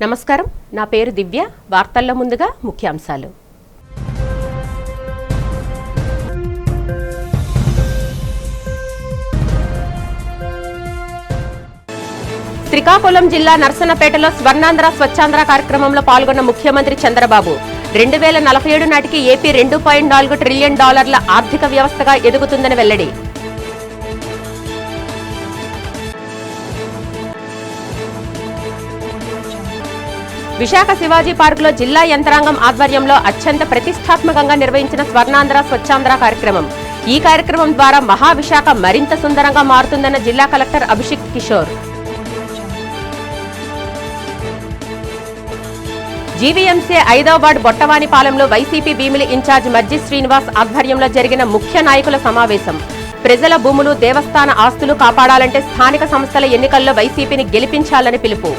నమస్కారం, నా పేరు దివ్య. వార్తల్లో ముందుగా ముఖ్యాంశాలు. శ్రీకాకుళం జిల్లా నర్సన్నపేటలో స్వర్ణాంధ్ర స్వచ్ఛాంధ్ర కార్యక్రమంలో పాల్గొన్న ముఖ్యమంత్రి చంద్రబాబు 2047 నాటికి ఏపీ $2.4 ట్రిలియన్ ఆర్థిక వ్యవస్థగా ఎదుగుతుందని వెల్లడి. విశాఖ శివాజీ పార్కులో జిల్లా యంత్రాంగం ఆధ్వర్యంలో అత్యంత ప్రతిష్టాత్మకంగా నిర్వహించిన స్వర్ణాంధ్ర స్వచ్ఛాంధ్ర కార్యక్రమం. ఈ కార్యక్రమం ద్వారా మహావిశాఖ మరింత సుందరంగా మారుతుందన్న జిల్లా కలెక్టర్ అభిషేక్ కిషోర్. జీవీఎంసీ 5వ వార్డు బొట్టవానిపాలెంలో వైసీపీ భీమిలి ఇన్ఛార్జ్ మర్జి శ్రీనివాస్ ఆధ్వర్యంలో జరిగిన ముఖ్య నాయకుల సమావేశం. ప్రజల భూములు, దేవస్థాన ఆస్తులు కాపాడాలంటే స్థానిక సంస్థల ఎన్నికల్లో వైసీపీని గెలిపించాలని పిలుపు.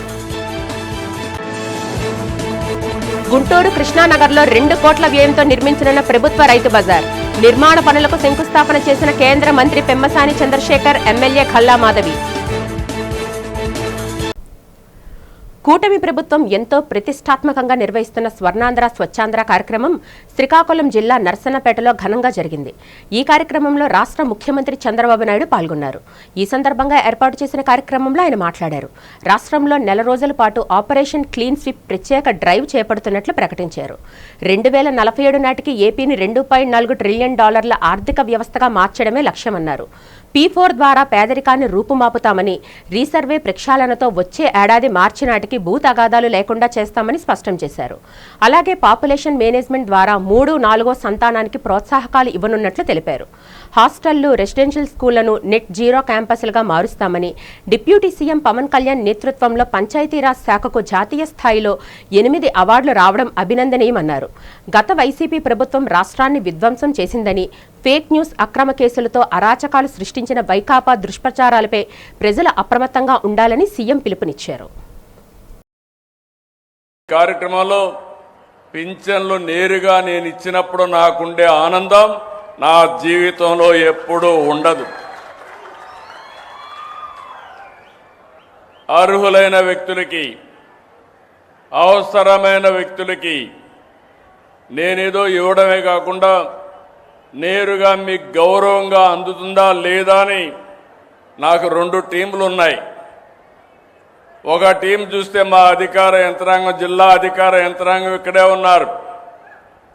గుంటూరు కృష్ణానగర్లో 2 కోట్ల వ్యయంతో నిర్మించనున్న ప్రభుత్వ రైతు బజార్. నిర్మాణ పనులకు శంకుస్థాపన చేసిన కేంద్ర మంత్రి పెమ్మసాని చంద్రశేఖర్, ఎమ్మెల్యే ఖల్లా మాధవి. కూటమి ప్రభుత్వం ఎంతో ప్రతిష్టాత్మకంగా నిర్వహిస్తున్న స్వర్ణాంధ్ర స్వచ్ఛాంధ్ర కార్యక్రమం శ్రీకాకుళం జిల్లా నర్సన్నపేటలో ఘనంగా జరిగింది. ఈ కార్యక్రమంలో రాష్ట్ర ముఖ్యమంత్రి చంద్రబాబు నాయుడు పాల్గొన్నారు. ఈ సందర్భంగా ఏర్పాటు చేసిన కార్యక్రమంలో ఆయన మాట్లాడారు. రాష్ట్రంలో 4 రోజుల పాటు ఆపరేషన్ క్లీన్ స్వీప్ ప్రత్యేక డ్రైవ్ చేపడుతున్నట్లు ప్రకటించారు. 2047 నాటికి ఏపీని $2.4 ట్రిలియన్ ఆర్థిక వ్యవస్థగా మార్చడమే లక్ష్యమన్నారు. P4 ద్వారా పేదరికాన్ని రూపుమాపుతామని, రీసర్వే ప్రక్షాళనతో వచ్చే ఏడాది మార్చి నాటికి భూ తగాదాలు లేకుండా చేస్తామని స్పష్టం చేశారు. అలాగే పాపులేషన్ మేనేజ్మెంట్ ద్వారా 3-4వ సంతానానికి ప్రోత్సాహకాలు ఇవ్వనున్నట్లు తెలిపారు. హాస్టళ్లు, రెసిడెన్షియల్ స్కూళ్లను నెట్ జీరో క్యాంపస్లుగా మారుస్తామని, డిప్యూటీ సీఎం పవన్ కళ్యాణ్ నేతృత్వంలో పంచాయతీరాజ్ శాఖకు జాతీయ స్థాయిలో 8 అవార్డులు రావడం అభినందనీయమన్నారు. గత వైసీపీ ప్రభుత్వం రాష్ట్రాన్ని విధ్వంసం చేసిందని, ఫేక్ న్యూస్, అక్రమ కేసులతో అరాచకాలు సృష్టించిన వైకాపా దుష్ప్రచారాలపై ప్రజలు అప్రమత్తంగా ఉండాలని సీఎం పిలుపునిచ్చారు. కార్యక్రమంలో పింఛన్లు నేరుగా నేను ఇచ్చినప్పుడు నాకుండే ఆనందం నా జీవితంలో ఎప్పుడూ ఉండదు. అర్హులైన వ్యక్తులకి, అవసరమైన వ్యక్తులకి నేనేదో ఇవ్వడమే కాకుండా నేరుగా మీకు గౌరవంగా అందుతుందా లేదా అని నాకు 2 టీంలు ఉన్నాయి. ఒక టీం చూస్తే మా అధికార యంత్రాంగం, జిల్లా అధికార యంత్రాంగం ఇక్కడే ఉన్నారు.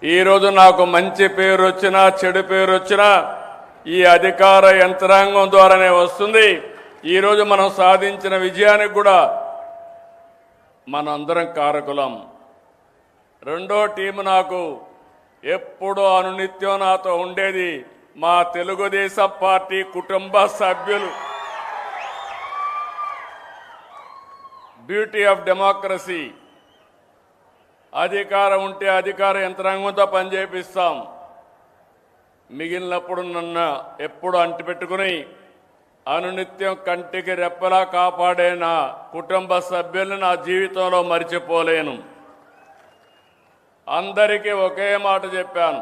ఈరోజు నాకు మంచి పేరు వచ్చినా, చెడు పేరు వచ్చినా ఈ అధికార యంత్రాంగం ద్వారానే వస్తుంది. ఈరోజు మనం సాధించిన విజయానికి కూడా మనందరం కారకులం. 2వ టీం నాకు ఎప్పుడూ అనునిత్యం నాతో ఉండేది మా తెలుగుదేశం పార్టీ కుటుంబ సభ్యులు. Beauty of democracy. అధికారం ఉంటే అధికార యంత్రాంగంతో పనిచేపిస్తాం. మిగిలినప్పుడు నన్ను ఎప్పుడు అంటిపెట్టుకుని అనునిత్యం కంటికి రెప్పలా కాపాడే నా కుటుంబ సభ్యులను నా జీవితంలో మర్చిపోలేను. అందరికీ ఒకే మాట చెప్పాను.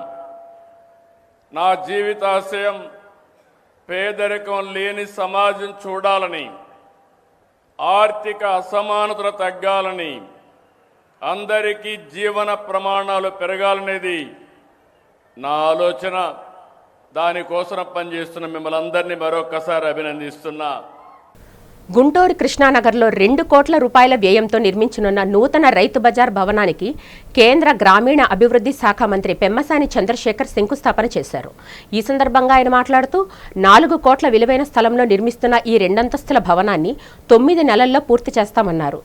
నా జీవితాశయం పేదరికం లేని సమాజం చూడాలని, ఆర్థిక అసమానతలు తగ్గాలని, అందరికీ జీవన ప్రమాణాలు పెరగాలనేది నా ఆలోచన. దానికోసం పనిచేస్తున్న మిమ్మల్ని అందరినీ మరొకసారి అభినందిస్తున్నా. గుంటూరు కృష్ణానగర్లో 2 కోట్ల రూపాయల వ్యయంతో నిర్మించనున్న నూతన రైతు బజార్ భవనానికి కేంద్ర గ్రామీణ అభివృద్ధి శాఖ మంత్రి పెమ్మసాని చంద్రశేఖర్ శంకుస్థాపన చేశారు. ఈ సందర్భంగా ఆయన మాట్లాడుతూ 4 కోట్ల విలువైన స్థలంలో నిర్మిస్తున్న ఈ 2 అంతస్తుల భవనాన్ని 9 నెలల్లో పూర్తి చేస్తామన్నారు.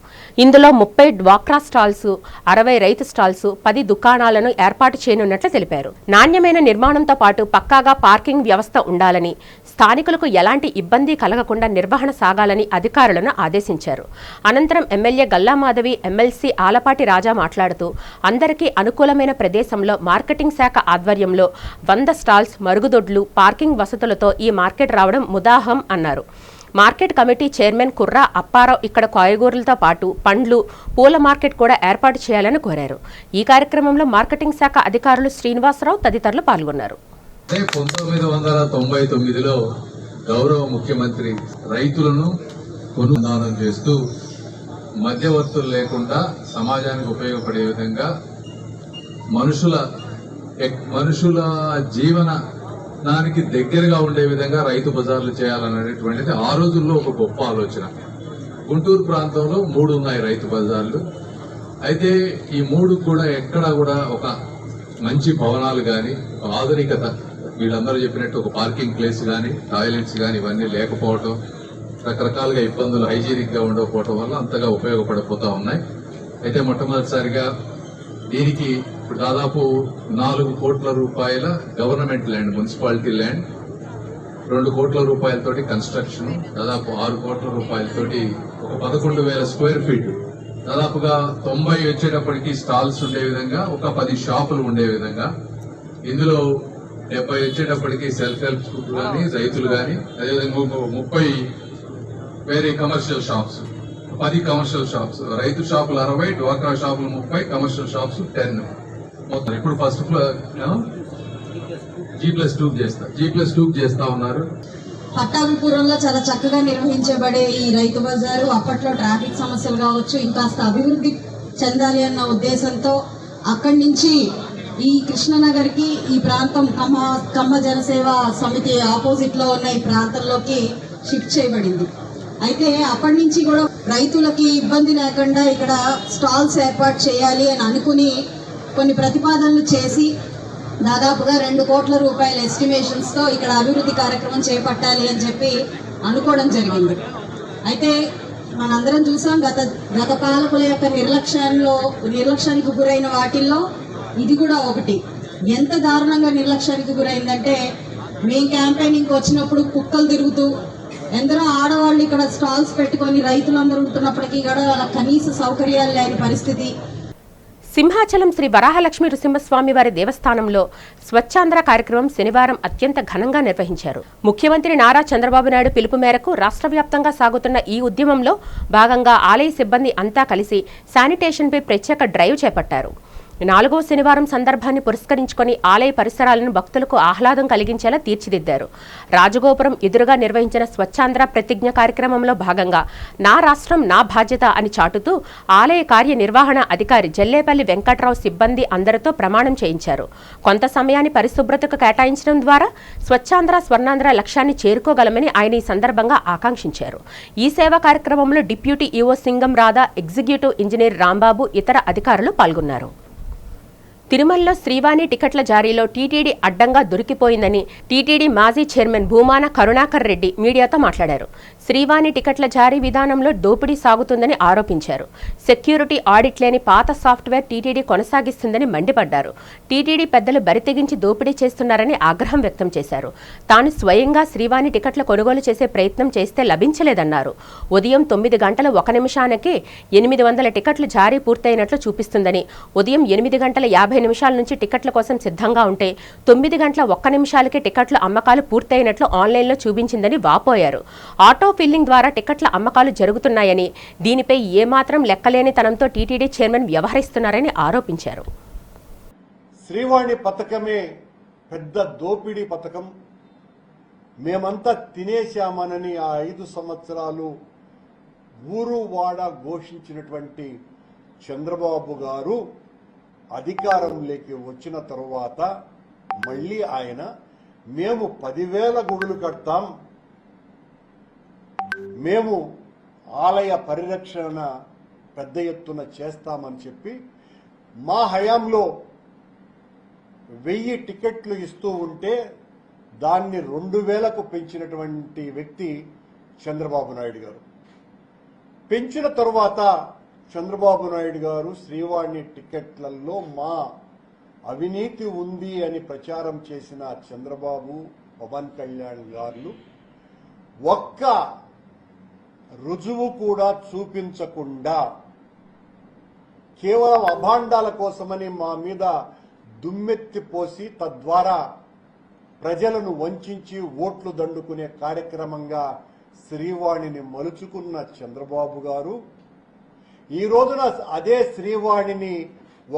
ఇందులో 30 డ్వాక్రా స్టాల్స్, 60 రైతు స్టాల్స్, 10 దుకాణాలను ఏర్పాటు చేయనున్నట్లు తెలిపారు. నాణ్యమైన నిర్మాణంతో పాటు పక్కాగా పార్కింగ్ వ్యవస్థ ఉండాలని, స్థానికులకు ఎలాంటి ఇబ్బంది కలగకుండా నిర్వహణ సాగాలని అధికారులను ఆదేశించారు. అనంతరం ఎమ్మెల్యే గల్లా మాధవి, ఎమ్మెల్సీ ఆలపాటి రాజా మాట్లాడుతూ అందరికీ అనుకూలమైన ప్రదేశంలో మార్కెటింగ్ శాఖ ఆధ్వర్యంలో 100 స్టాల్స్, మరుగుదొడ్లు, పార్కింగ్ వసతులతో ఈ మార్కెట్ రావడం ముదాహం అన్నారు. మార్కెట్ కమిటీ చైర్మన్ కుర్రా అప్పారావు ఇక్కడ కాయగూరలతో పాటు పండ్లు, పూల మార్కెట్ కూడా ఏర్పాటు చేయాలని కోరారు. ఈ కార్యక్రమంలో మార్కెటింగ్ శాఖ అధికారులు శ్రీనివాసరావు తదితరులు పాల్గొన్నారు. 1999లో గౌరవ ముఖ్యమంత్రి రైతులను కొనుగోలు చేస్తూ మధ్యవర్తులు లేకుండా సమాజానికి ఉపయోగపడే విధంగా మనుషుల జీవనానికి దగ్గరగా ఉండే విధంగా రైతు బజార్లు చేయాలనేటువంటిది ఆ రోజుల్లో ఒక గొప్ప ఆలోచన. గుంటూరు ప్రాంతంలో 3 ఉన్నాయి రైతు బజార్లు. అయితే ఈ 3 కూడా ఎక్కడా కూడా ఒక మంచి భవనాలు కానీ ఆధునికత వీళ్ళందరూ చెప్పినట్టు ఒక పార్కింగ్ ప్లేస్ కానీ టాయిలెట్స్ కానీ ఇవన్నీ లేకపోవటం, రకరకాలుగా ఇబ్బందులు హైజీనిక్ గా ఉండకపోవటం వల్ల అంతగా ఉపయోగపడిపోతా ఉన్నాయి. అయితే మొట్టమొదటిసారిగా దీనికి ఇప్పుడు దాదాపు 4 కోట్ల రూపాయల గవర్నమెంట్ ల్యాండ్, మున్సిపాలిటీ ల్యాండ్, 2 కోట్ల రూపాయలతోటి కన్స్ట్రక్షన్, దాదాపు 6 కోట్ల రూపాయలతోటి ఒక 11,000 స్క్వేర్ ఫీట్, దాదాపుగా 90 వచ్చేటప్పటికి స్టాల్స్ ఉండే విధంగా, ఒక 10 షాపులు ఉండే విధంగా, ఇందులో 70 వచ్చేటప్పటికి సెల్ఫ్ హెల్ప్ గ్రూప్ కానీ రైతులు కానీ, అదేవిధంగా 30 వేరే కమర్షియల్ షాప్స్, 10 కమర్షియల్ షాప్స్, రైతు షాపులు 60, డ్వాక్రా షాపులు 30, కమర్షియల్ షాప్స్ 10 మొత్తం. ఇప్పుడు ఫస్ట్ ఫ్లోర్ G+2 చేస్తా ఉన్నారు. పట్టాభిపురంలో చాలా చక్కగా నిర్వహించబడే ఈ రైతు బజారు అప్పట్లో ట్రాఫిక్ సమస్యలు కావచ్చు, ఇంకాస్త అభివృద్ధి చెందాలి అన్న ఉద్దేశంతో అక్కడి నుంచి ఈ కృష్ణనగర్ కి ఈ ప్రాంతం కమ్మ జనసేవ సమితి ఆపోజిట్ లో ఉన్న ఈ ప్రాంతంలోకి షిఫ్ట్ చేయబడింది. అయితే అప్పటి నుంచి కూడా రైతులకి ఇబ్బంది లేకుండా ఇక్కడ స్టాల్స్ ఏర్పాటు చేయాలి అని అనుకుని కొన్ని ప్రతిపాదనలు చేసి దాదాపుగా 2 కోట్ల రూపాయల ఎస్టిమేషన్స్ తో ఇక్కడ అభివృద్ధి కార్యక్రమం చేపట్టాలి అని చెప్పి అనుకోవడం జరిగింది. అయితే మనందరం చూసాం గత పాలకుల యొక్క నిర్లక్ష్యానికి గురైన వాటిల్లో ఇది కూడా ఒకటి. ఎంత దారుణంగా నిర్లక్ష్యానికి గురైందంటే, మేము క్యాంపెయినింగ్ వచ్చినప్పుడు కుక్కలు తిరుగుతూ ఎందరో ఆడవాళ్ళు ఇక్కడ స్టాల్స్ పెట్టుకొని రైతులందరూ ఉంటున్నప్పటికీ కూడా కనీస సౌకర్యాలు లేని పరిస్థితి. సింహాచలం శ్రీ వరాహలక్ష్మి నృసింహస్వామి వారి దేవస్థానంలో స్వచ్ఛాంధ్ర కార్యక్రమం శనివారం అత్యంత ఘనంగా నిర్వహించారు. ముఖ్యమంత్రి నారా చంద్రబాబు నాయుడు పిలుపు మేరకు రాష్ట్ర వ్యాప్తంగా సాగుతున్న ఈ ఉద్యమంలో భాగంగా ఆలయ సిబ్బంది అంతా కలిసి శానిటేషన్పై ప్రత్యేక డ్రైవ్ చేపట్టారు. 4వ శనివారం సందర్భాన్ని పురస్కరించుకొని ఆలయ పరిసరాలను భక్తులకు ఆహ్లాదం కలిగించేలా తీర్చిదిద్దారు. రాజగోపురం ఎదురుగా నిర్వహించిన స్వచ్ఛాంధ్ర ప్రతిజ్ఞ కార్యక్రమంలో భాగంగా నా రాష్ట్రం నా బాధ్యత అని చాటుతూ ఆలయ కార్యనిర్వహణ అధికారి జల్లేపల్లి వెంకట్రావు సిబ్బంది అందరితో ప్రమాణం చేయించారు. కొంత సమయాన్ని పరిశుభ్రతకు కేటాయించడం ద్వారా స్వచ్ఛాంధ్ర స్వర్ణాంధ్ర లక్ష్యాన్ని చేరుకోగలమని ఆయన ఈ సందర్భంగా ఆకాంక్షించారు. ఈ సేవా కార్యక్రమంలో deputy EO Singam Radha, executive engineer Rambabu, ఇతర అధికారులు పాల్గొన్నారు. తిరుమలలో శ్రీవాణి టికెట్ల జారీలో టీటీడీ అడ్డంగా దొరికిపోయిందని టీటీడీ మాజీ చైర్మన్ భూమాన కరుణాకర్ రెడ్డి మీడియాతో మాట్లాడారు. శ్రీవాణి టికెట్ల జారీ విధానంలో దోపిడీ సాగుతుందని ఆరోపించారు. సెక్యూరిటీ ఆడిట్ లేని పాత సాఫ్ట్వేర్ టీటీడీ కొనసాగిస్తుందని మండిపడ్డారు. టీటీడీ పెద్దలు బరితెగించి దోపిడీ చేస్తున్నారని ఆగ్రహం వ్యక్తం చేశారు. తాను స్వయంగా శ్రీవాణి టికెట్ల కొనుగోలు చేసే ప్రయత్నం చేస్తే లభించలేదన్నారు. ఉదయం 9 గంటల 1 నిమిషానికే 800 టికెట్లు జారీ పూర్తయినట్లు చూపిస్తుందని, ఉదయం 8 గంటల 50 నిమిషాల నుంచి టికెట్ల కోసం సిద్ధంగా ఉంటే 9 గంటల 1 నిమిషాలకే టికెట్ల అమ్మకాలు పూర్తయినట్లు ఆన్లైన్లో చూపించిందని వాపోయారు. ఆటో ఫిల్లింగ్ ద్వారా టికెట్ల అమ్మకాలు జరుగుతున్నాయని, దీనిపై ఏమాత్రం లెక్కలేని తనంతో టీటీడీ చైర్మన్ వ్యవహరిస్తున్నారని ఆరోపించారు. శ్రీవాణి పథకమే పెద్ద దోపిడీ పథకం. మేమంతా తినేశామనని ఆ 5 సంవత్సరాలు ఊరు వాడ ఘోషించినటువంటి చంద్రబాబు గారు అధికారంలోకి వచ్చిన తరువాత మళ్ళీ ఆయన మేము 10,000 గుడులు కడతాం, మేము ఆలయ పరిరక్షణ పెద్ద ఎత్తున చేస్తామని చెప్పి మా హయాంలో 1000 టికెట్లు ఇస్తూ ఉంటే దాన్ని 2,000కు పెంచినటువంటి వ్యక్తి చంద్రబాబు నాయుడు గారు. పెంచిన తరువాత చంద్రబాబు నాయుడు గారు శ్రీవాణి టికెట్లలో మా అవినీతి ఉంది అని ప్రచారం చేసిన చంద్రబాబు, పవన్ కళ్యాణ్ గారు ఒక్క రుజువు కూడా చూపించకుండా కేవలం అభాండాల కోసమని మా మీద దుమ్మెత్తిపోసి తద్వారా ప్రజలను వంచి ఓట్లు దండుకునే కార్యక్రమంగా శ్రీవాణిని మలుచుకున్న చంద్రబాబు గారు ఈ రోజున అదే శ్రీవాణిని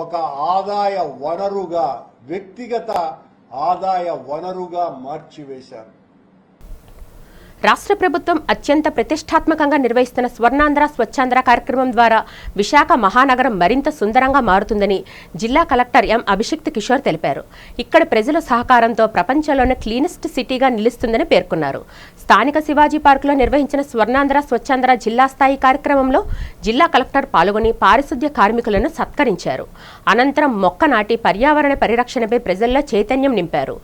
ఒక ఆదాయ వనరుగా, వ్యక్తిగత ఆదాయ వనరుగా మార్చివేశారు. రాష్ట్ర ప్రభుత్వం అత్యంత ప్రతిష్టాత్మకంగా నిర్వహిస్తున్న స్వర్ణాంధ్ర స్వచ్ఛాంధ్ర కార్యక్రమం ద్వారా విశాఖ మహానగరం మరింత సుందరంగా మారుతుందని జిల్లా కలెక్టర్ ఎం అభిషిక్త్ కిషోర్ తెలిపారు. ఇక్కడ ప్రజల సహకారంతో ప్రపంచంలోనే క్లీనెస్ట్ సిటీగా నిలుస్తుందని పేర్కొన్నారు. స్థానిక శివాజీ పార్కులో నిర్వహించిన స్వర్ణాంధ్ర స్వచ్ఛాంధ్ర జిల్లా స్థాయి కార్యక్రమంలో జిల్లా కలెక్టర్ పాల్గొని పారిశుద్ధ్య కార్మికులను సత్కరించారు. అనంతరం మొక్క నాటి పర్యావరణ పరిరక్షణపై ప్రజల్లో చైతన్యం నింపారు.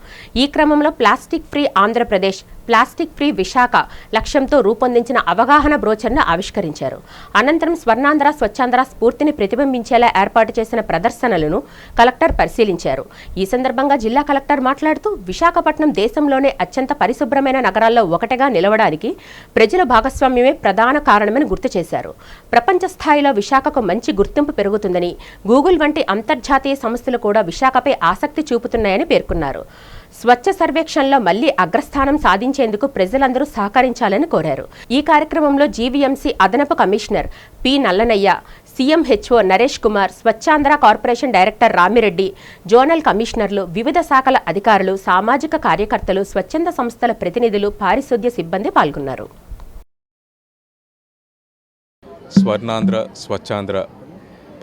ఈ క్రమంలో plastic free Andhra Pradesh, plastic free Visakha లక్ష్యంతో రూపొందించిన అవగాహన బ్రోచర్ను ఆవిష్కరించారు. అనంతరం స్వర్ణాంధ్ర స్వచ్ఛాంధ్ర స్ఫూర్తిని ప్రతిబింబించేలా ఏర్పాటు చేసిన ప్రదర్శనలను కలెక్టర్ పరిశీలించారు. ఈ సందర్భంగా జిల్లా కలెక్టర్ మాట్లాడుతూ విశాఖపట్నం దేశంలోనే అత్యంత పరిశుభ్రమైన నగరాల్లో ఒకటిగా నిలవడానికి ప్రజల భాగస్వామ్యమే ప్రధాన కారణమని గుర్తు చేశారు. ప్రపంచ స్థాయిలో విశాఖకు మంచి గుర్తింపు పెరుగుతుందని, గూగుల్ వంటి అంతర్జాతీయ సంస్థలు కూడా విశాఖపై ఆసక్తి చూపుతున్నాయని పేర్కొన్నారు. స్వచ్ఛ సర్వేక్షణలో మళ్లీ అగ్రస్థానం సాధించేందుకు ప్రజలందరూ సహకరించాలని కోరారు. ఈ కార్యక్రమంలో జీవీఎంసీ అదనపు commissioner P Nallanayya, CMHO Naresh Kumar, Swachhandhra corporation director Ramireddy, zonal కమిషనర్లు, వివిధ శాఖల అధికారులు, సామాజిక కార్యకర్తలు, స్వచ్ఛంద సంస్థల ప్రతినిధులు, పారిశుద్ధ్య సిబ్బంది పాల్గొన్నారు. స్వర్ణాంధ్ర స్వచ్ఛాంధ్ర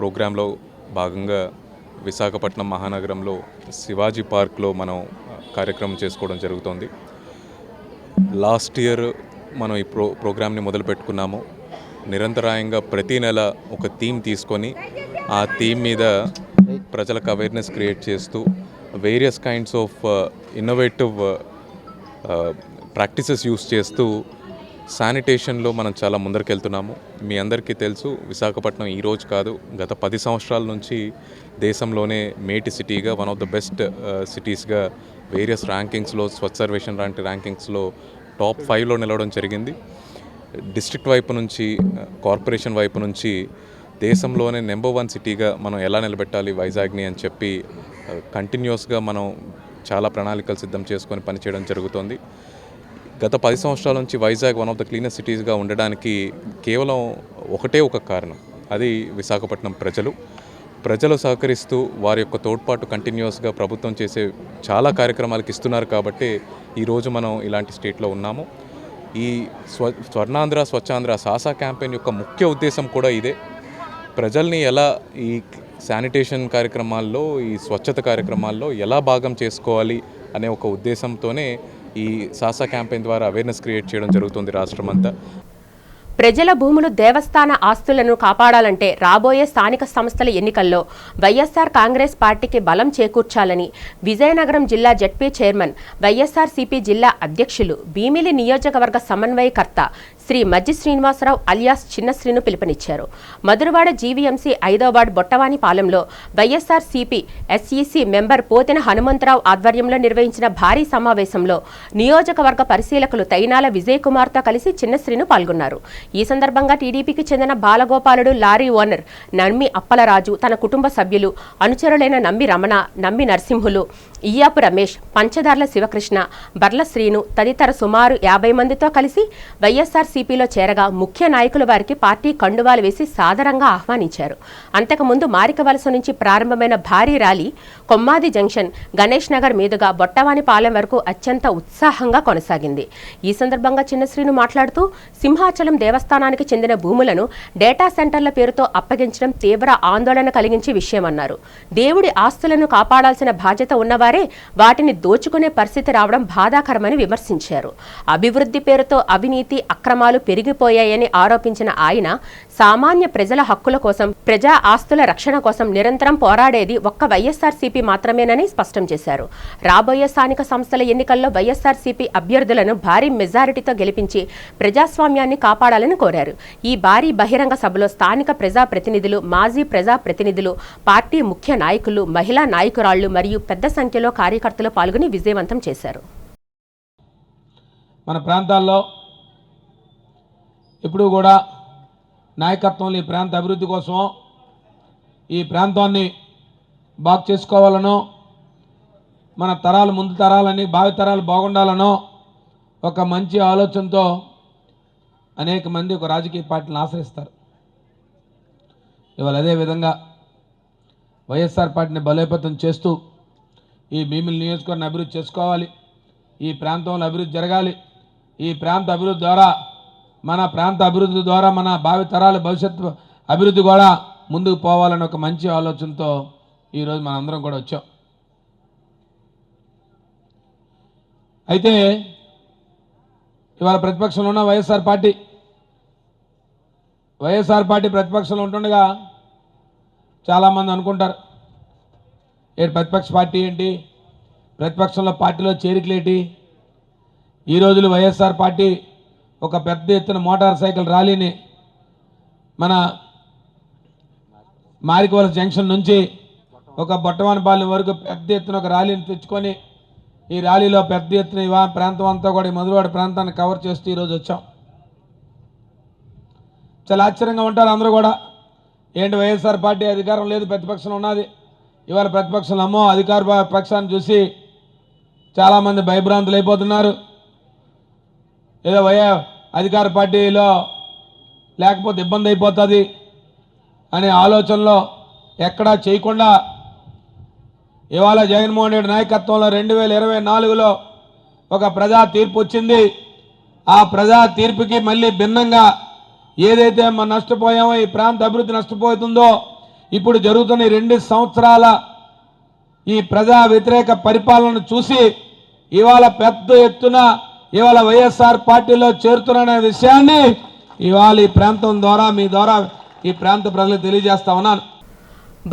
ప్రోగ్రాంలో భాగంగా విశాఖపట్నం మహానగరంలో శివాజీ పార్క్లో మనం కార్యక్రమం చేసుకోవడం జరుగుతోంది. లాస్ట్ ఇయర్ మనం ఈ ప్రోగ్రామ్ని మొదలు పెట్టుకున్నాము. నిరంతరాయంగా ప్రతి నెల ఒక థీమ్ తీసుకొని ఆ థీమ్ మీద ప్రజలకు అవేర్నెస్ క్రియేట్ చేస్తూ various kinds of innovative practices use చేస్తూ శానిటేషన్లో మనం చాలా ముందరికెళ్తున్నాము. మీ అందరికీ తెలుసు, విశాఖపట్నం ఈరోజు కాదు, గత 10 సంవత్సరాల నుంచి దేశంలోనే మేటి సిటీగా, వన్ ఆఫ్ ద బెస్ట్ సిటీస్గా వేరియస్ ర్యాంకింగ్స్లో, స్వచ్ఛ సర్వేక్షణ లాంటి ర్యాంకింగ్స్లో టాప్ 5లో నిలవడం జరిగింది. డిస్ట్రిక్ట్ వైపు నుంచి, కార్పొరేషన్ వైపు నుంచి దేశంలోనే నెంబర్ 1 సిటీగా మనం ఎలా నిలబెట్టాలి వైజాగ్ని అని చెప్పి కంటిన్యూస్గా మనం చాలా ప్రణాళికలు సిద్ధం చేసుకొని పనిచేయడం జరుగుతోంది. గత 10 సంవత్సరాల నుంచి Vizag one of the cleanest సిటీస్గా ఉండడానికి కేవలం ఒకటే ఒక కారణం, అది విశాఖపట్నం ప్రజలు సహకరిస్తూ వారి యొక్క తోడ్పాటు కంటిన్యూస్గా ప్రభుత్వం చేసే చాలా కార్యక్రమాలకు ఇస్తున్నారు. కాబట్టి ఈరోజు మనం ఇలాంటి స్టేట్లో ఉన్నాము. ఈ స్వర్ణాంధ్ర స్వచ్ఛాంధ్ర సాసా క్యాంపెయిన్ యొక్క ముఖ్య ఉద్దేశం కూడా ఇదే. ప్రజల్ని ఎలా ఈ శానిటేషన్ కార్యక్రమాల్లో, ఈ స్వచ్ఛత కార్యక్రమాల్లో ఎలా భాగం చేసుకోవాలి అనే ఒక ఉద్దేశంతోనే ఈ సాసా క్యాంపెయిన్ ద్వారా అవేర్నెస్ క్రియేట్ చేయడం జరుగుతుంది రాష్ట్రమంతా. ప్రజల భూములు, దేవస్థాన ఆస్తులను కాపాడాలంటే రాబోయే స్థానిక సంస్థల ఎన్నికల్లో వైఎస్ఆర్ కాంగ్రెస్ పార్టీకి బలం చేకూర్చాలని విజయనగరం జిల్లా జెడ్పీ చైర్మన్, వైఎస్ఆర్సీపీ జిల్లా అధ్యక్షులు, భీమిలి నియోజకవర్గ సమన్వయకర్త శ్రీ మజ్జి శ్రీనివాసరావు అలియాస్ చిన్నశ్రీను పిలుపునిచ్చారు. మధురవాడ జీవీఎంసీ 5వ వార్డు బొట్టవానిపాలెంలో YSRCP SEC member Pothina Hanumantharao ఆధ్వర్యంలో నిర్వహించిన భారీ సమావేశంలో నియోజకవర్గ పరిశీలకులు తైనాల విజయ్ కుమార్తో కలిసి చిన్నశ్రీను పాల్గొన్నారు. ఈ సందర్భంగా టీడీపీకి చెందిన బాలగోపాలుడు, లారీ ఓనర్ నమ్మి అప్పలరాజు, తన కుటుంబ సభ్యులు, అనుచరులైన నమ్మి రమణ, నమ్మి నరసింహులు, ఇయ్యాపు రమేష్, పంచదార్ల శివకృష్ణ, బర్ల శ్రీను తదితర సుమారు 50 మందితో కలిసి వైఎస్ఆర్సీపీలో చేరగా ముఖ్య నాయకులు వారికి పార్టీ కండువాలు వేసి సాదరంగా ఆహ్వానించారు. అంతకుముందు మారికవలస నుంచి ప్రారంభమైన భారీ ర్యాలీ కొమ్మాది జంక్షన్, గణేష్ నగర్ మీదుగా బొట్టవానిపాలెం వరకు అత్యంత ఉత్సాహంగా కొనసాగింది. ఈ సందర్భంగా చిన్నశ్రీను మాట్లాడుతూ సింహాచలం దేవస్థానానికి చెందిన భూములను డేటా సెంటర్ల పేరుతో అప్పగించడం తీవ్ర ఆందోళన కలిగించే విషయమన్నారు. దేవుడి ఆస్తులను కాపాడాల్సిన బాధ్యత ఉన్నవారే వాటిని దోచుకునే పరిస్థితి రావడం బాధాకరమని విమర్శించారు. అభివృద్ధి పేరుతో అవినీతి, అక్రమాలు పెరిగిపోయాయని ఆరోపించిన ఆయన సామాన్య ప్రజల హక్కుల కోసం, ప్రజా ఆస్తుల రక్షణ కోసం నిరంతరం పోరాడేది ఒక్క వైఎస్ఆర్సీపీ మాత్రమేనని స్పష్టం చేశారు. రాబోయే స్థానిక సంస్థల ఎన్నికల్లో వైఎస్ఆర్సీపీ అభ్యర్థులను భారీ మెజారిటీతో గెలిపించి ప్రజాస్వామ్యాన్ని కాపాడాలని కోరారు. ఈ భారీ బహిరంగ సభలో స్థానిక ప్రజాప్రతినిధులు, మాజీ ప్రజాప్రతినిధులు, పార్టీ ముఖ్య నాయకులు, మహిళా నాయకురాళ్లు మరియు పెద్ద సంఖ్యలో కార్యకర్తలు పాల్గొని విజయవంతం చేశారు. మన ప్రాంతాల్లో ఇప్పుడు కూడా నాయకత్వంలో ఈ ప్రాంత అభివృద్ధి కోసమో, ఈ ప్రాంతాన్ని బాగు చేసుకోవాలనో, మన తరాలు, ముందు తరాలని, భావి తరాలు బాగుండాలనో ఒక మంచి ఆలోచనతో అనేక మంది ఒక రాజకీయ పార్టీలను ఆశ్రయిస్తారు. ఇవాళ అదేవిధంగా వైఎస్ఆర్ పార్టీని బలోపేతం చేస్తూ ఈ భీమిలి నియోజకవర్గాన్ని అభివృద్ధి చేసుకోవాలి, ఈ ప్రాంతంలో అభివృద్ధి జరగాలి, ఈ ప్రాంత అభివృద్ధి ద్వారా మన ప్రాంత అభివృద్ధి ద్వారా మన భావితరాల భవిష్యత్తు అభివృద్ధి కూడా ముందుకు పోవాలని ఒక మంచి ఆలోచనతో ఈరోజు మనందరం కూడా వచ్చాం. అయితే ఇవాళ ప్రతిపక్షంలో ఉన్న వైఎస్ఆర్ పార్టీ ప్రతిపక్షంలో ఉంటుండగా చాలామంది అనుకుంటారు, ప్రతిపక్ష పార్టీ ఏంటి, ప్రతిపక్షంలో పార్టీలో చేరికలేంటి. ఈ రోజులు వైఎస్ఆర్ పార్టీ ఒక పెద్ద ఎత్తున మోటార్ సైకిల్ ర్యాలీని మన మారికవలస జంక్షన్ నుంచి ఒక బొట్టవానిపాలెం వరకు పెద్ద ఎత్తున ఒక ర్యాలీని తెచ్చుకొని ఈ ర్యాలీలో పెద్ద ఎత్తున ఈ ప్రాంతం అంతా కూడా ఈ మధురవాడ ప్రాంతాన్ని కవర్ చేస్తూ ఈరోజు వచ్చాం. చాలా ఆశ్చర్యంగా ఉంటారు అందరూ కూడా, ఏంటి వైఎస్ఆర్ పార్టీ అధికారం లేదు, ప్రతిపక్షంలో ఉన్నది. ఇవాళ ప్రతిపక్షంలో అమ్మో అధికార పక్షాన్ని చూసి చాలామంది భయభ్రాంతులు అయిపోతున్నారు. ఏదో అధికార పార్టీలో లేకపోతే ఇబ్బంది అయిపోతుంది అనే ఆలోచనలో ఎక్కడా చేయకుండా ఇవాళ జగన్మోహన్ రెడ్డి నాయకత్వంలో 2024లో ఒక ప్రజా తీర్పు వచ్చింది. ఆ ప్రజా తీర్పుకి మళ్ళీ భిన్నంగా ఏదైతే మనం నష్టపోయామో, ఈ ప్రాంత అభివృద్ధి నష్టపోతుందో, ఇప్పుడు జరుగుతున్న 2 సంవత్సరాల ఈ ప్రజా వ్యతిరేక పరిపాలనను చూసి ఇవాళ పెద్ద ఎత్తున ఇవాళ వైఎస్ఆర్ పార్టీలో చేరుతున్న విషయాన్ని ఇవాళ ఈ ప్రాంతం ద్వారా మీ ద్వారా ఈ ప్రాంత ప్రజలకు తెలియజేస్తా ఉన్నాను.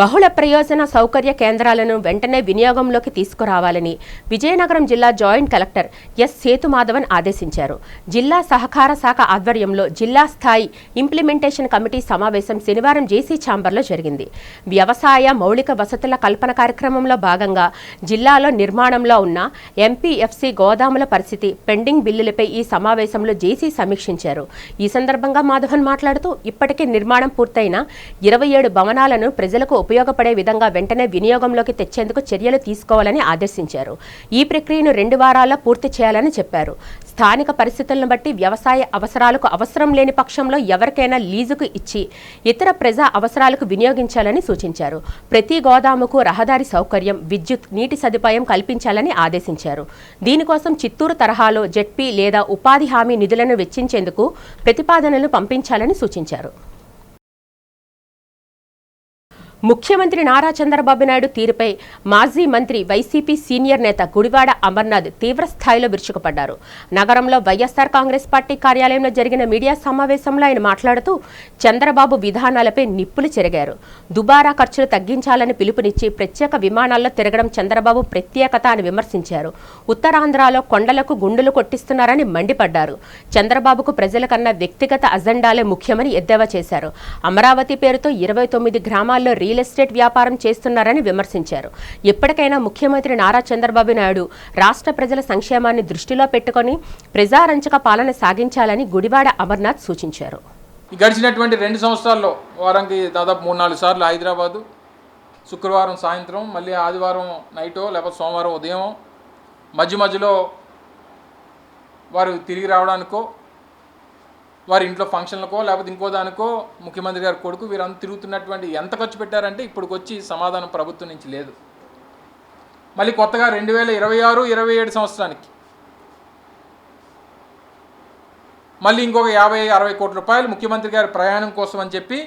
బహుళ ప్రయోజన సౌకర్య కేంద్రాలను వెంటనే వినియోగంలోకి తీసుకురావాలని విజయనగరం జిల్లా జాయింట్ కలెక్టర్ ఎస్ సేతుమాధవన్ ఆదేశించారు. జిల్లా సహకార శాఖ ఆధ్వర్యంలో జిల్లా స్థాయి ఇంప్లిమెంటేషన్ కమిటీ సమావేశం శనివారం జేసీ ఛాంబర్లో జరిగింది. వ్యవసాయ మౌలిక వసతుల కల్పన కార్యక్రమంలో భాగంగా జిల్లాలో నిర్మాణంలో ఉన్న ఎంపీఎఫ్సీ గోదాముల పరిస్థితి, పెండింగ్ బిల్లులపై ఈ సమావేశంలో జేసీ సమీక్షించారు. ఈ సందర్భంగా మాధవన్ మాట్లాడుతూ ఇప్పటికే నిర్మాణం పూర్తయిన 27 భవనాలను ప్రజలకు ఉపయోగపడే విధంగా వెంటనే వినియోగంలోకి తెచ్చేందుకు చర్యలు తీసుకోవాలని ఆదేశించారు. ఈ ప్రక్రియను 2 వారాల్లో పూర్తి చేయాలని చెప్పారు. స్థానిక పరిస్థితులను బట్టి వ్యవసాయ అవసరాలకు అవసరం లేని పక్షంలో ఎవరికైనా లీజుకు ఇచ్చి ఇతర ప్రజా అవసరాలకు వినియోగించాలని సూచించారు. ప్రతి గోదాముకు రహదారి సౌకర్యం, విద్యుత్, నీటి సదుపాయం కల్పించాలని ఆదేశించారు. దీనికోసం చిత్తూరు తరహాలో జెడ్పీ లేదా ఉపాధి హామీ నిధులను వెచ్చించేందుకు ప్రతిపాదనలు పంపించాలని సూచించారు. ముఖ్యమంత్రి నారా చంద్రబాబు నాయుడు తీరుపై మాజీ మంత్రి వైసీపీ సీనియర్ నేత గుడివాడ అమర్నాథ్ తీవ్రస్థాయిలో విరుచుకుపడ్డారు. నగరంలో వైఎస్ఆర్ కాంగ్రెస్ పార్టీ కార్యాలయంలో జరిగిన మీడియా సమావేశంలో ఆయన మాట్లాడుతూ చంద్రబాబు విధానాలపై నిప్పులు చెరిగారు. దుబారా ఖర్చులు తగ్గించాలని పిలుపునిచ్చి ప్రత్యేక విమానాల్లో తిరగడం చంద్రబాబు ప్రత్యేకత అని విమర్శించారు. ఉత్తరాంధ్రలో కొండలకు గుండులు కొట్టిస్తున్నారని మండిపడ్డారు. చంద్రబాబుకు ప్రజల కన్నా వ్యక్తిగత అజెండాలే ముఖ్యమని ఎద్దేవా చేశారు. అమరావతి పేరుతో 29 గ్రామాల్లో రియల్ ఎస్టేట్ వ్యాపారం చేస్తున్నారని విమర్శించారు. ఎప్పటికైనా ముఖ్యమంత్రి నారా చంద్రబాబు నాయుడు రాష్ట్ర ప్రజల సంక్షేమాన్ని దృష్టిలో పెట్టుకుని ప్రజారంజక పాలన సాగించాలని గుడివాడ అమర్నాథ్ సూచించారు. గడిచినటువంటి 2 సంవత్సరాల్లో వారానికి దాదాపు 3-4 సార్లు హైదరాబాదు, శుక్రవారం సాయంత్రం, మళ్ళీ ఆదివారం నైటో లేకపోతే సోమవారం ఉదయం, మధ్యలో వారు తిరిగి రావడానికో, వారి ఇంట్లో ఫంక్షన్లకో లేకపోతే ఇంకో దానికో ముఖ్యమంత్రి గారి కొడుకు వీరంతా తిరుగుతున్నటువంటి ఎంత ఖర్చు పెట్టారంటే ఇప్పటికొచ్చి సమాధానం ప్రభుత్వం నుంచి లేదు. మళ్ళీ కొత్తగా 2026-27 సంవత్సరానికి మళ్ళీ ఇంకొక 50-60 కోట్ల రూపాయలు ముఖ్యమంత్రి గారి ప్రయాణం కోసం అని చెప్పి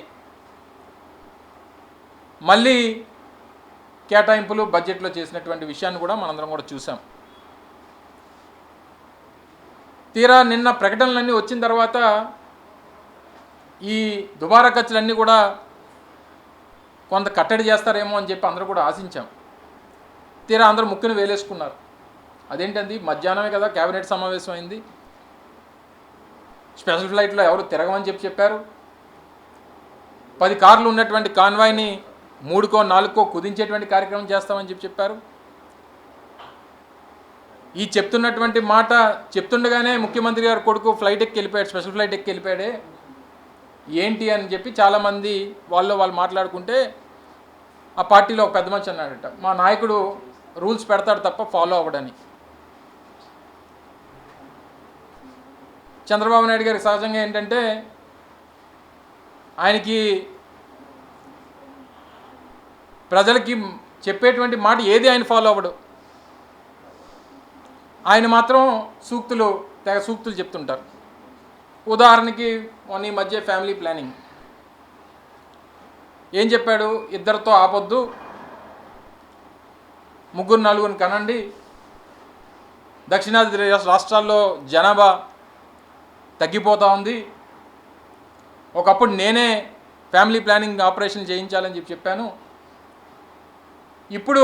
మళ్ళీ కేటాయింపులు బడ్జెట్లో చేసినటువంటి విషయాన్ని కూడా మనందరం కూడా చూసాం. తీరా నిన్న ప్రకటనలన్నీ వచ్చిన తర్వాత ఈ దుబారా ఖర్చులన్నీ కూడా కొంత కట్టడి చేస్తారేమో అని చెప్పి అందరూ కూడా ఆశించాం. తీరా అందరూ ముక్కును వేలేసుకున్నారు. అదేంటంది, మధ్యాహ్నమే కదా కేబినెట్ సమావేశం అయింది, స్పెషల్ ఫ్లైట్లో ఎవరు తిరగమని చెప్పారు. 10 కార్లు ఉన్నటువంటి కాన్వాయ్ని 3కో 4కో కుదించేటువంటి కార్యక్రమం చేస్తామని చెప్పారు. ఈ చెప్తున్నటువంటి మాట చెప్తుండగానే ముఖ్యమంత్రి గారు కొడుకు ఫ్లైట్ ఎక్కి వెళ్ళిపోయాడు, స్పెషల్ ఫ్లైట్ ఎక్కి వెళ్ళిపోయాడే ఏంటి అని చెప్పి చాలామంది వాళ్ళు మాట్లాడుకుంటే ఆ పార్టీలో ఒక పెద్ద మనిషి అన్నాడట, మా నాయకుడు రూల్స్ పెడతాడు తప్ప ఫాలో అవ్వడని. చంద్రబాబు నాయుడు గారికి సహజంగా ఏంటంటే ఆయనకి ప్రజలకి చెప్పేటువంటి మాట ఏది ఆయన ఫాలో అవ్వడు. ఆయన మాత్రం సూక్తులు తెగ సూక్తులు చెప్తుంటారు. ఉదాహరణకి మొన్న ఈ మధ్య ఫ్యామిలీ ప్లానింగ్ ఏం చెప్పాడు, ఇద్దరితో ఆపొద్దు, ముగ్గురు నలుగురిని కనండి, దక్షిణాది రాష్ట్రాల్లో జనాభా తగ్గిపోతూ ఉంది, ఒకప్పుడు నేనే ఫ్యామిలీ ప్లానింగ్ ఆపరేషన్ చేయించాలని చెప్పాను, ఇప్పుడు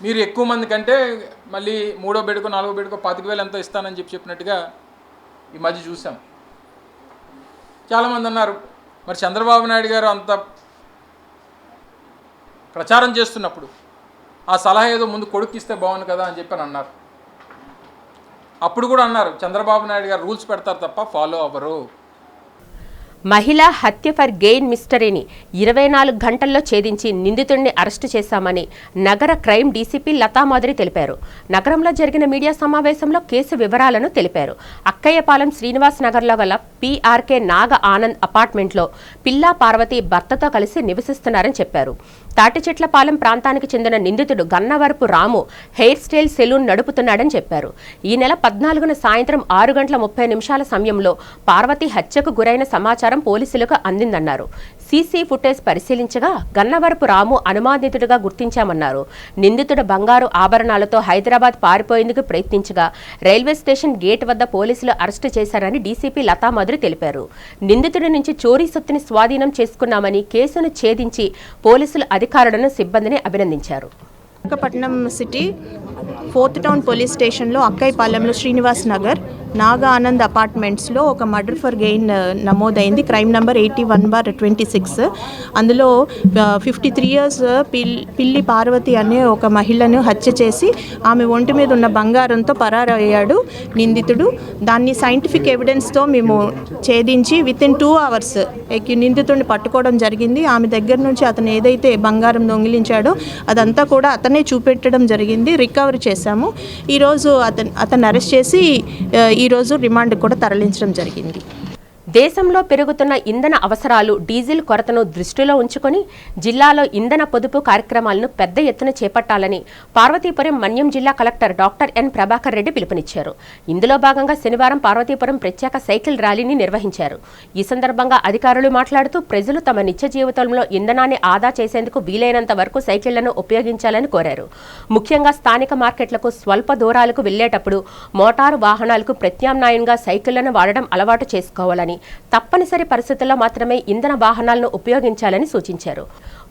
మీరు ఎక్కువ మంది కంటే మళ్ళీ 3వ బెడ్కో 4వ బెడ్కో 25,000 ఎంతో ఇస్తానని చెప్పినట్టుగా ఈ మధ్య చూసాం. చాలామంది అన్నారు, మరి చంద్రబాబు నాయుడు గారు అంత ప్రచారం చేస్తున్నప్పుడు ఆ సలహా ఏదో ముందు కొడుక్కిస్తే బాగుంది కదా అని చెప్పని అన్నారు. అప్పుడు కూడా అన్నారు, చంద్రబాబు నాయుడు గారు రూల్స్ పెడతారు తప్ప ఫాలో అవ్వరు. మహిళా హత్య ఫర్ గెయిన్ మిస్టరీని 24 గంటల్లో ఛేదించి నిందితుడిని అరెస్టు చేశామని నగర క్రైమ్ డీసీపీ లతామాధురి తెలిపారు. నగరంలో జరిగిన మీడియా సమావేశంలో కేసు వివరాలను తెలిపారు. అక్కయ్యపాలెం శ్రీనివాస్ నగర్లో గల పీఆర్కే నాగ ఆనంద్ అపార్ట్మెంట్లో పిల్లా పార్వతి భర్తతో కలిసి నివసిస్తున్నారని చెప్పారు. తాటిచెట్లపాలెం ప్రాంతానికి చెందిన నిందితుడు గన్నవరపు రాము హెయిర్ స్టైల్ సెలూన్ నడుపుతున్నాడని చెప్పారు. ఈ నెల 14న సాయంత్రం 6:30 సమయంలో పార్వతి హత్యకు గురైన సమాచారం పోలీసులకు అందిందన్నారు. సీసీ ఫుటేజ్ పరిశీలించగా గన్నవరపు రాము అనుమానితుడిగా గుర్తించామన్నారు. నిందితుడు బంగారు ఆభరణాలతో హైదరాబాద్ పారిపోయేందుకు ప్రయత్నించగా రైల్వే స్టేషన్ గేట్ వద్ద పోలీసులు అరెస్టు చేశారని డీసీపీ లతామాధురి తెలిపారు. నిందితుడి నుంచి చోరీ సొత్తుని స్వాధీనం చేసుకున్నామని కేసును ఛేదించి పోలీసులు అధికారులను సిబ్బందిని అభినందించారు. Visakhapatnam city 4th town police స్టేషన్లో అక్కయ్యపాలెంలో శ్రీనివాస్ నగర్ నాగా ఆనంద్ అపార్ట్మెంట్స్లో ఒక మర్డర్ ఫర్ గెయిన్ నమోదైంది. Crime number 81/26. అందులో 53 years పిల్లి పార్వతి అనే ఒక మహిళను హత్య చేసి ఆమె ఒంటి మీద ఉన్న బంగారంతో పరారయ్యాడు నిందితుడు. దాన్ని సైంటిఫిక్ ఎవిడెన్స్తో మేము ఛేదించి వితిన్ 2 hours నిందితుడిని పట్టుకోవడం జరిగింది. ఆమె దగ్గర నుంచి అతను ఏదైతే బంగారం దొంగిలించాడో అదంతా కూడా అతనే చూపెట్టడం జరిగింది. రికవరీ చేశాము. ఈరోజు అతను అరెస్ట్ చేసి ఈరోజు రిమాండ్ కూడా తరలించడం జరిగింది. దేశంలో పెరుగుతున్న ఇంధన అవసరాలు, డీజిల్ కొరతను దృష్టిలో ఉంచుకొని జిల్లాలో ఇంధన పొదుపు కార్యక్రమాలను పెద్ద ఎత్తున చేపట్టాలని పార్వతీపురం మన్యం జిల్లా collector doctor N Prabhakar Reddy పిలుపునిచ్చారు. ఇందులో భాగంగా శనివారం పార్వతీపురం ప్రత్యేక సైకిల్ ర్యాలీని నిర్వహించారు. ఈ సందర్భంగా అధికారులు మాట్లాడుతూ ప్రజలు తమ నిత్య జీవితంలో ఇంధనాన్ని ఆదా చేసేందుకు వీలైనంత వరకు సైకిళ్లను ఉపయోగించాలని కోరారు. ముఖ్యంగా స్థానిక మార్కెట్లకు స్వల్ప దూరాలకు వెళ్లేటప్పుడు మోటారు వాహనాలకు ప్రత్యామ్నాయంగా సైకిళ్లను వాడడం అలవాటు చేసుకోవాలని, తప్పనిసరి పరిస్థితుల్లో మాత్రమే ఇంధన వాహనాలను ఉపయోగించాలని సూచించారు.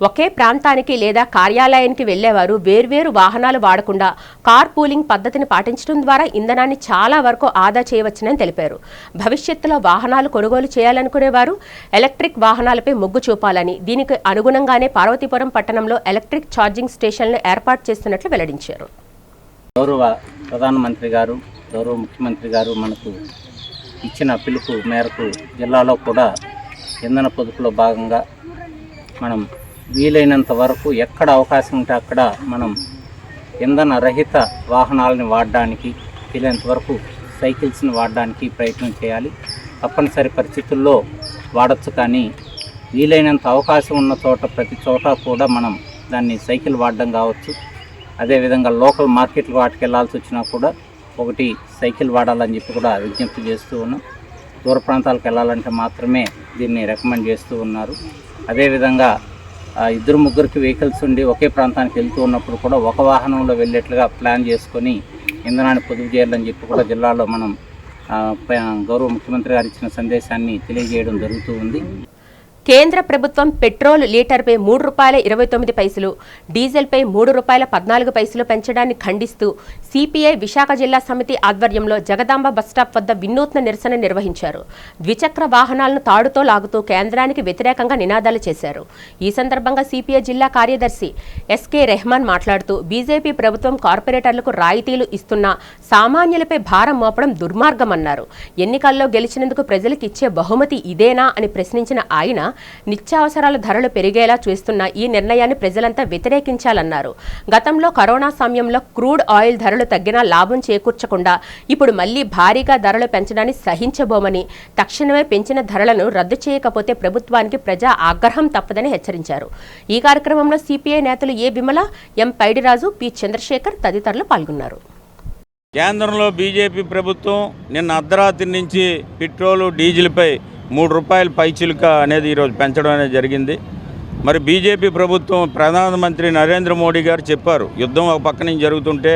ఒకే ప్రాంతానికి లేదా కార్యాలయానికి వెళ్లేవారు వేర్వేరు వాహనాలు వాడకుండా కార్ పూలింగ్ పద్ధతిని పాటించడం ద్వారా ఇంధనాన్ని చాలా వరకు ఆదా చేయవచ్చునని తెలిపారు. భవిష్యత్తులో వాహనాలు కొనుగోలు చేయాలనుకునేవారు ఎలక్ట్రిక్ వాహనాలపై మొగ్గు చూపాలని, దీనికి అనుగుణంగానే పార్వతీపురం పట్టణంలో ఎలక్ట్రిక్ ఛార్జింగ్ స్టేషన్లను ఏర్పాటు చేస్తున్నట్లు వెల్లడించారు. గౌరవ ప్రధానమంత్రి గారు, గౌరవ ముఖ్యమంత్రి గారు మనకు ఇచ్చిన పిలుపు మేరకు జిల్లాలో కూడా ఇంధన పొదుపులో భాగంగా మనం వీలైనంత వరకు ఎక్కడ అవకాశం ఉంటే అక్కడ మనం ఇంధన రహిత వాహనాలను వాడడానికి, వీలైనంత వరకు సైకిల్స్ని వాడడానికి ప్రయత్నం చేయాలి. తప్పనిసరి పరిస్థితుల్లో వాడచ్చు, కానీ వీలైనంత అవకాశం ఉన్న చోట ప్రతి చోట కూడా మనం దాన్ని సైకిల్ వాడడం కావచ్చు. అదేవిధంగా లోకల్ మార్కెట్లు వాటికి వెళ్ళాల్సి వచ్చినా కూడా ఒకటి సైకిల్ వాడాలని చెప్పి కూడా విజ్ఞప్తి చేస్తూ ఉన్నాం. దూర ప్రాంతాలకు వెళ్ళాలంటే మాత్రమే దీన్ని రికమెండ్ చేస్తూ ఉన్నారు. అదేవిధంగా 2-3 వెహికల్స్ ఉండి ఒకే ప్రాంతానికి వెళ్తూ ఉన్నప్పుడు కూడా ఒక వాహనంలో వెళ్ళేట్లుగా ప్లాన్ చేసుకొని ఇంధనాన్ని పొదుపు చేయాలని చెప్పి కూడా జిల్లాలో మనం గౌరవ ముఖ్యమంత్రి గారు ఇచ్చిన సందేశాన్ని తెలియజేయడం జరుగుతూ ఉంది. కేంద్ర ప్రభుత్వం పెట్రోల్ లీటర్పై ₹3.29, డీజిల్పై ₹3.14 పెంచడాన్ని ఖండిస్తూ సిపిఐ విశాఖ జిల్లా సమితి ఆధ్వర్యంలో జగదాంబ బస్టాప్ వద్ద వినూత్న నిరసన నిర్వహించారు. ద్విచక్ర వాహనాలను తాడుతో లాగుతూ కేంద్రానికి వ్యతిరేకంగా నినాదాలు చేశారు. ఈ సందర్భంగా సిపిఐ జిల్లా కార్యదర్శి ఎస్కే రెహమాన్ మాట్లాడుతూ బీజేపీ ప్రభుత్వం కార్పొరేటర్లకు రాయితీలు ఇస్తున్నా సామాన్యులపై భారం మోపడం దుర్మార్గమన్నారు. ఎన్నికల్లో గెలిచినందుకు ప్రజలకు ఇచ్చే బహుమతి ఇదేనా అని ప్రశ్నించిన ఆయన నిత్యావసరాల ధరలు పెరిగేలా చేస్తున్న ఈ నిర్ణయాన్ని ప్రజలంతా వ్యతిరేకించాలన్నారు. గతంలో కరోనా సమయంలో క్రూడ్ ఆయిల్ ధరలు తగ్గినా లాభం చేకూర్చకుండా ఇప్పుడు మళ్లీ భారీగా ధరలు పెంచడాన్ని సహించబోమని, తక్షణమే పెంచిన ధరలను రద్దు చేయకపోతే ప్రభుత్వానికి ప్రజా ఆగ్రహం తప్పదని హెచ్చరించారు. ఈ కార్యక్రమంలో సిపిఐ నేతలు ఏ విమల, ఎం పైడిరాజు, పి చంద్రశేఖర్ తదితరులు పాల్గొన్నారు. కేంద్రంలో బీజేపీ ప్రభుత్వం నిన్న అర్ధరాత్రి నుంచి పెట్రోలు డీజిల్పై ₹3 పైచిలుక అనేది ఈరోజు పెంచడం అనేది జరిగింది. మరి బీజేపీ ప్రభుత్వం ప్రధానమంత్రి నరేంద్ర మోడీ గారు చెప్పారు, యుద్ధం ఒక పక్క నుంచి జరుగుతుంటే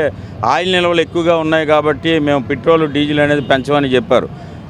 ఆయిల్ నిల్వలు ఎక్కువగా ఉన్నాయి కాబట్టి మేము పెట్రోలు డీజిల్ అనేది పెంచమని చెప్పారు.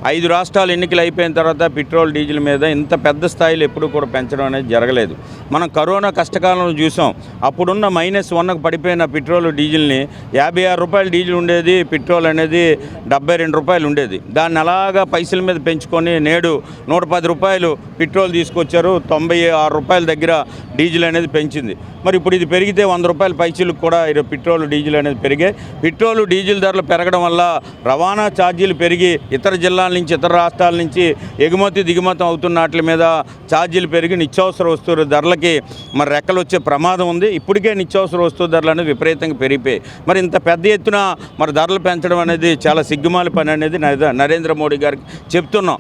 5 రాష్ట్రాలు ఎన్నికలు అయిపోయిన తర్వాత పెట్రోల్ డీజిల్ మీద ఇంత పెద్ద స్థాయిలో ఎప్పుడు కూడా పెంచడం అనేది జరగలేదు. మనం కరోనా కష్టకాలంలో చూసాం. అప్పుడున్న -1కు పడిపోయిన పెట్రోల్ డీజిల్ని ₹56 డీజిల్ ఉండేది, పెట్రోల్ అనేది ₹72 ఉండేది. దాన్ని అలాగా పైసల మీద పెంచుకొని నేడు ₹110 పెట్రోల్ తీసుకొచ్చారు. ₹96 దగ్గర డీజిల్ అనేది పెంచింది. మరి ఇప్పుడు ఇది పెరిగితే ₹100 పైచీలకు కూడా పెట్రోల్ డీజిల్ అనేది పెరిగాయి. పెట్రోల్ డీజిల్ ధరలు పెరగడం వల్ల రవాణా ఛార్జీలు పెరిగి ఇతర జిల్లాల నుంచి ఇతర రాష్ట్రాల నుంచి ఎగుమతి దిగుమతి అవుతున్న వాటి మీద ఛార్జీలు పెరిగి నిత్యావసర వస్తువుల ధరలకి మరి రెక్కలు వచ్చే ప్రమాదం ఉంది. ఇప్పటికే నిత్యావసర వస్తువు ధరలు అనేది విపరీతంగా పెరిగిపోయాయి. మరి ఇంత పెద్ద ఎత్తున మరి ధరలు పెంచడం అనేది చాలా సిగ్గుమాలి పని అనేది నరేంద్ర మోడీ గారికి చెప్తున్నాం.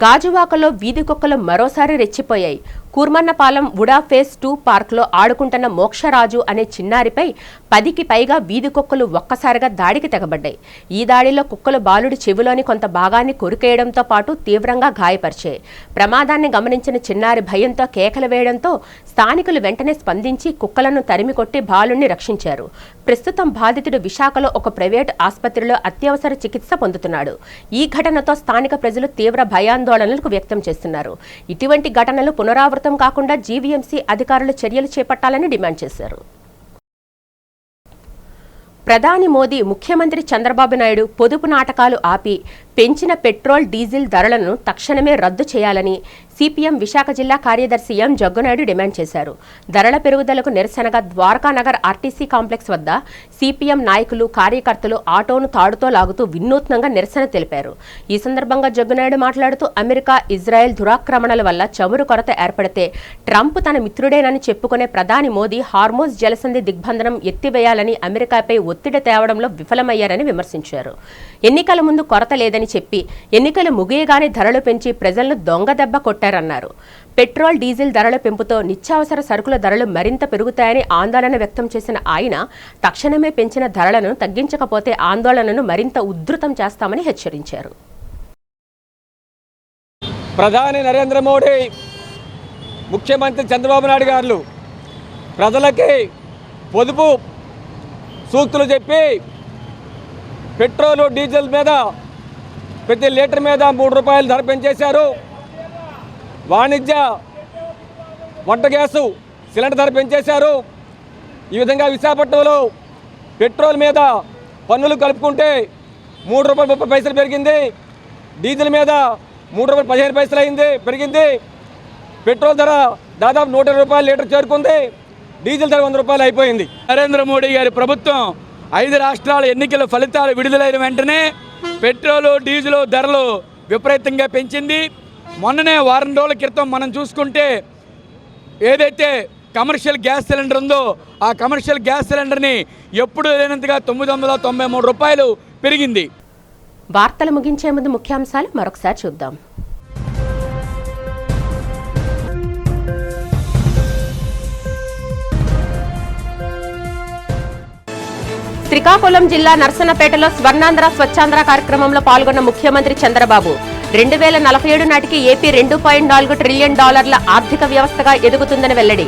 గాజువాకలో వీధి కుక్కలు మరోసారి రెచ్చిపోయాయి. కూర్మన్నపాలెం వుడా ఫేజ్ 2 పార్క్లో ఆడుకుంటున్న మోక్షరాజు అనే చిన్నారిపై 10కి పైగా వీధి కుక్కలు ఒక్కసారిగా దాడికి తెగబడ్డాయి. ఈ దాడిలో కుక్కలు బాలుడి చెవిలోని కొంత భాగాన్ని కొరికేయడంతో పాటు తీవ్రంగా గాయపరిచాయి. ప్రమాదాన్ని గమనించిన చిన్నారి భయంతో కేకలు వేయడంతో స్థానికులు వెంటనే స్పందించి కుక్కలను తరిమికొట్టి బాలుడిని రక్షించారు. ప్రస్తుతం బాధితుడు విశాఖలో ఒక ప్రైవేటు ఆసుపత్రిలో అత్యవసర చికిత్స పొందుతున్నాడు. ఈ ఘటనతో స్థానిక ప్రజలు తీవ్ర భయాందోళనలకు వ్యక్తం చేస్తున్నారు. ఇటువంటి ఘటనలు పునరావృతం కాకుండా జీవీఎంసీ అధికారులు చర్యలు చేపట్టాలని డిమాండ్ చేశారు. ప్రధాని మోదీ ముఖ్యమంత్రి చంద్రబాబు నాయుడు పొదుపు నాటకాలు ఆపి పెంచిన పెట్రోల్ డీజిల్ ధరలను తక్షణమే రద్దు చేయాలని సిపిఎం విశాఖ జిల్లా కార్యదర్శి ఎం జగ్గునాయుడు డిమాండ్ చేశారు. ధరల పెరుగుదలకు నిరసనగా ద్వారకానగర్ ఆర్టీసీ కాంప్లెక్స్ వద్ద సిపిఎం నాయకులు కార్యకర్తలు ఆటోను తాడుతో లాగుతూ వినూత్నంగా నిరసన తెలిపారు. ఈ సందర్భంగా జగ్గునాయుడు మాట్లాడుతూ అమెరికా, ఇజ్రాయెల్ దురాక్రమణల వల్ల చమురు కొరత ఏర్పడితే ట్రంప్ తన మిత్రుడేనని చెప్పుకునే ప్రధాని మోదీ హార్మోజ్ జలసంధి దిగ్బంధనం ఎత్తివేయాలని అమెరికాపై ఒత్తిడి తేవడంలో విఫలమయ్యారని విమర్శించారు. ఎన్నికల ముందు కొరత లేదని చెప్పి ఎన్నికలు ముగియగానే ధరలు పెంచి ప్రజలను దొంగదెబ్బ కొట్టారన్నారు. పెట్రోల్ డీజిల్ ధరల పెంపుతో నిత్యావసర సరుకుల ధరలు మరింత పెరుగుతాయని ఆందోళన వ్యక్తం చేసిన ఆయన తక్షణమే పెంచిన ధరలను తగ్గించకపోతే ఆందోళనను మరింత ఉధృతం చేస్తామని హెచ్చరించారు. ప్రధాని నరేంద్ర మోడీ, ముఖ్యమంత్రి చంద్రబాబు నాయుడు గారు ప్రజలకి పొదుపు సూక్తులు చెప్పి పెట్రోలు డీజిల్ మీద ప్రతి లీటర్ మీద ₹3 ధర పెంచేశారు. వాణిజ్య వంట గ్యాసు సిలిండర్ ధర పెంచేశారు. ఈ విధంగా విశాఖపట్నంలో పెట్రోల్ మీద పన్నులు కలుపుకుంటే ₹3.30 పెరిగింది. డీజిల్ మీద ₹3.15 పెరిగింది. పెట్రోల్ ధర దాదాపు ₹120 లీటర్ చేరుకుంది. డీజిల్ ధర ₹100 అయిపోయింది. నరేంద్ర మోడీ గారి ప్రభుత్వం 5 రాష్ట్రాల ఎన్నికల ఫలితాలు విడుదలైన వెంటనే పెట్రోలు డీజిల్ ధరలు విపరీతంగా పెంచింది. మొన్ననే వారం రోజుల క్రితం మనం చూసుకుంటే ఏదైతే కమర్షియల్ గ్యాస్ సిలిండర్ ఉందో ఆ కమర్షియల్ గ్యాస్ సిలిండర్ని ఎప్పుడు లేనంతగా ₹993 పెరిగింది. వార్తలు ముగించే ముందు ముఖ్యాంశాలు మరొకసారి చూద్దాం. శ్రీకాకుళం జిల్లా నర్సన్నపేటలో స్వర్ణాంధ్ర స్వచ్ఛాంధ్ర కార్యక్రమంలో పాల్గొన్న ముఖ్యమంత్రి చంద్రబాబు 2047 నాటికి ఏపీ $2.4 ట్రిలియన్ ఆర్థిక వ్యవస్థగా ఎదుగుతుందని వెల్లడి.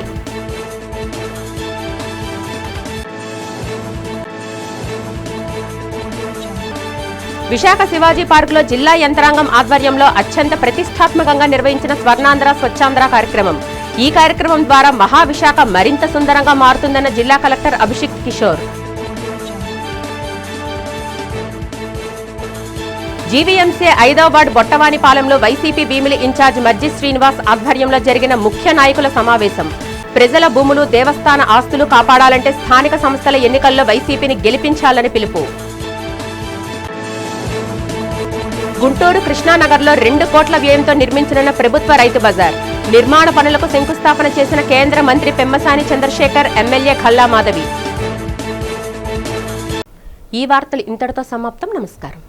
విశాఖ శివాజీ పార్కులో జిల్లా యంత్రాంగం ఆధ్వర్యంలో అత్యంత ప్రతిష్టాత్మకంగా నిర్వహించిన స్వర్ణాంధ్ర స్వచ్ఛాంధ్ర కార్యక్రమం. ఈ కార్యక్రమం ద్వారా మహావిశాఖ మరింత సుందరంగా మారుతుందన్న జిల్లా కలెక్టర్ అభిషేక్ కిషోర్. జీవీఎంసీ 5వ వార్డు బొట్టవానిపాలెంలో వైసీపీ భీమిలి ఇన్ఛార్జ్ మర్జి శ్రీనివాస్ ఆధ్వర్యంలో జరిగిన ముఖ్య నాయకుల సమావేశం. ప్రజల భూములు, దేవస్థాన ఆస్తులు కాపాడాలంటే స్థానిక సంస్థల ఎన్నికల్లో వైసీపీని గెలిపించాలని పిలుపు. గుంటూరు కృష్ణానగర్లో 2 కోట్ల వ్యయంతో నిర్మించనున్న ప్రభుత్వ రైతు బజార్. నిర్మాణ పనులకు శంకుస్థాపన చేసిన కేంద్ర మంత్రి పెమ్మసాని చంద్రశేఖర్, ఎమ్మెల్యే ఖల్లా మాధవి. ఈ వార్తలు ఇంతటితో సమాప్తం. నమస్కారం.